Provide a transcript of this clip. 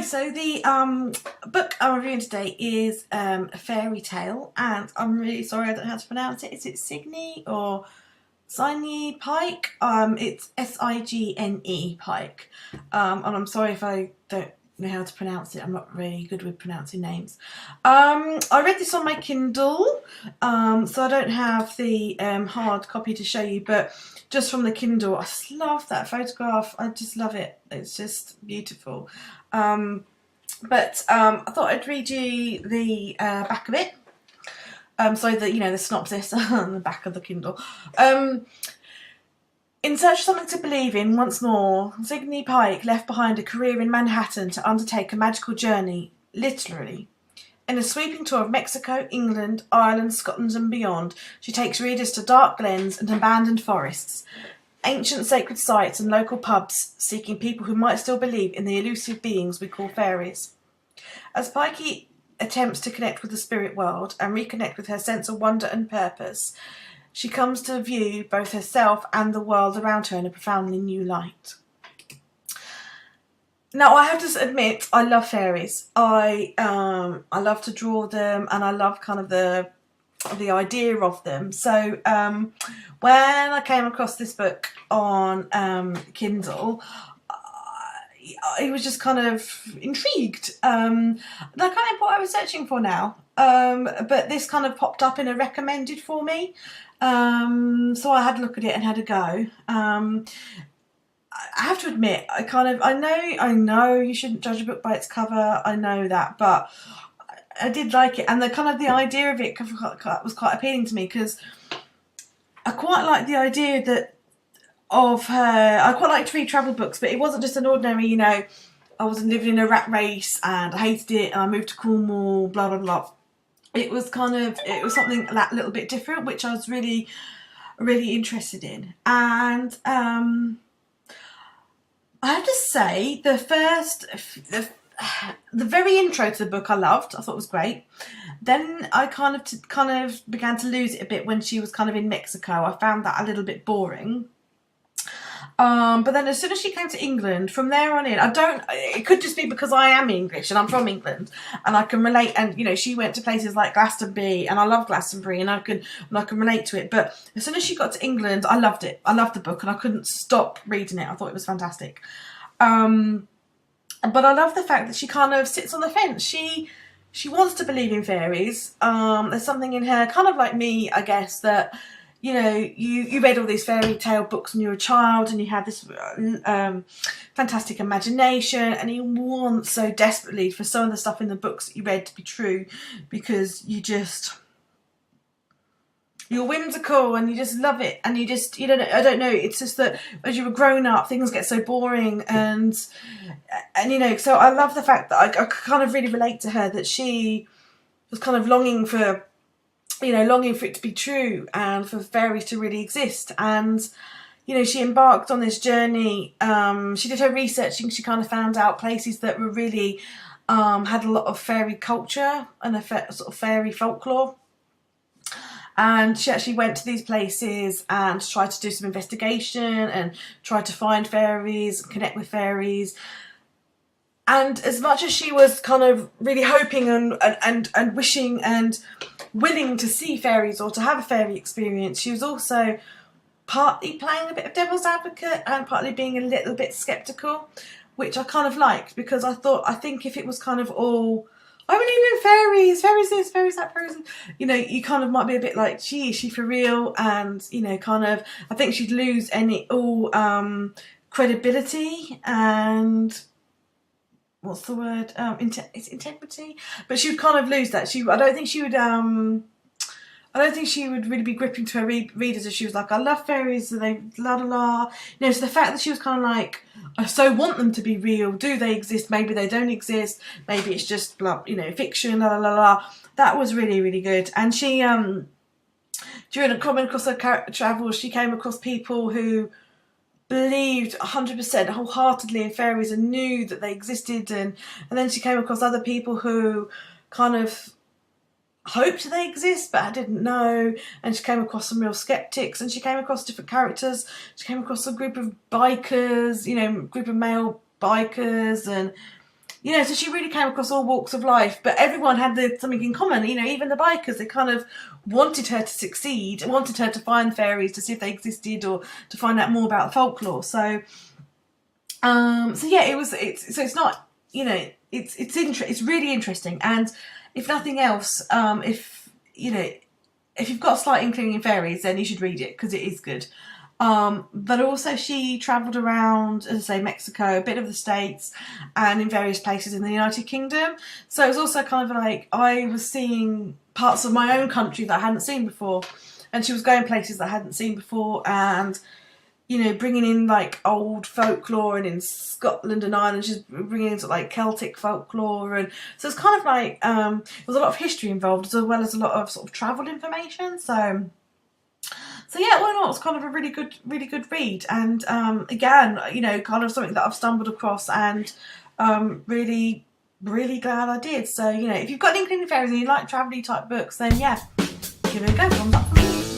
So the book I'm reviewing today is a fairy tale, and I'm really sorry I don't know how to pronounce it. Is it Signe or Signe Pike? It's Signe Pike. And I'm sorry if I don't know how to pronounce it. I'm not really good with pronouncing names. I read this on my Kindle, so I don't have the hard copy to show you, but just from the Kindle, I just love that photograph. I just love it. It's just beautiful. But I thought I'd read you the back of it. So the synopsis on the back of the Kindle. In search of something to believe in once more, Signe Pike left behind a career in Manhattan to undertake a magical journey, literally. In a sweeping tour of Mexico, England, Ireland, Scotland and beyond, she takes readers to dark glens and abandoned forests, ancient sacred sites and local pubs, seeking people who might still believe in the elusive beings we call fairies. As Pikey attempts to connect with the spirit world and reconnect with her sense of wonder and purpose, she comes to view both herself and the world around her in a profoundly new light. Now, I have to admit, I love fairies. I love to draw them, and I love kind of the idea of them. So when I came across this book on Kindle, I was just kind of intrigued. That's kind of what I was searching for now. But this kind of popped up in a recommended for me. So I had a look at it and had a go. I have to admit, I know you shouldn't judge a book by its cover. I know that, but I did like it, and the idea of it was quite appealing to me, because I quite like the idea of her. I quite like to read travel books, but it wasn't just an ordinary, I was living in a rat race and I hated it and I moved to Cornwall, blah blah blah. It was something that little bit different, which I was really, really interested in. And I have to say, the very intro to the book I loved. I thought it was great. Then I kind of began to lose it a bit when she was kind of in Mexico. I found that a little bit boring. But then as soon as she came to England, from there on in, it could just be because I am English and I'm from England and I can relate. And, she went to places like Glastonbury, and I love Glastonbury, and I can relate to it. But as soon as she got to England, I loved it. I loved the book and I couldn't stop reading it. I thought it was fantastic. But I love the fact that she kind of sits on the fence. She wants to believe in fairies. There's something in her, kind of like me, I guess, that you read all these fairy tale books when you were a child, and you had this fantastic imagination, and you want so desperately for some of the stuff in the books that you read to be true, because you're whimsical and you just love it, and I don't know, it's just that as you were growing up, things get so boring, and so I love the fact that I kind of really relate to her, that she was kind of longing for it to be true and for fairies to really exist. And, she embarked on this journey. She did her researching. She kind of found out places that were really, had a lot of fairy culture and a sort of fairy folklore. And she actually went to these places and tried to do some investigation and tried to find fairies, connect with fairies. And as much as she was kind of really hoping and wishing and willing to see fairies or to have a fairy experience, she was also partly playing a bit of devil's advocate and partly being a little bit sceptical, which I kind of liked, because I think if it was kind of all, I believe in fairies this, fairies that, fairies, you kind of might be a bit like, gee, is she for real? And, I think she'd lose all credibility and, what's the word? It's integrity. But she would kind of lose that. I don't think she would really be gripping to her readers if she was like, I love fairies, so they la la la. So the fact that she was kind of like, I so want them to be real. Do they exist? Maybe they don't exist. Maybe it's just blah, fiction, la la la la. That was really, really good. And she, during coming across her travels, she came across people who believed 100% wholeheartedly in fairies and knew that they existed, and then she came across other people who kind of hoped they exist but didn't know, and she came across some real skeptics, and she came across different characters. She came across a group of bikers, group of male bikers, and you know, so she really came across all walks of life, but everyone had something in common. You know, even the bikers, they kind of wanted her to succeed, wanted her to find fairies, to see if they existed, or to find out more about folklore. So, so yeah, it's not, you know, it's really interesting. And if nothing else, if you know, if you've got a slight inkling in fairies, then you should read it because it is good. But also she travelled around, as I say, Mexico, a bit of the States, and in various places in the United Kingdom. So it was also kind of like I was seeing parts of my own country that I hadn't seen before, and she was going places that I hadn't seen before, and, you know, bringing in like old folklore, and in Scotland and Ireland she's bringing in sort of like Celtic folklore, and so it's kind of like there was a lot of history involved as well as a lot of sort of travel information. So yeah, why not? It's kind of a really good read, and again, you know, kind of something that I've stumbled across, and really glad I did. So, you know, if you've got an inkling of fairies and you like travel-y type books, then yeah, give it a go. Thumbs up for me.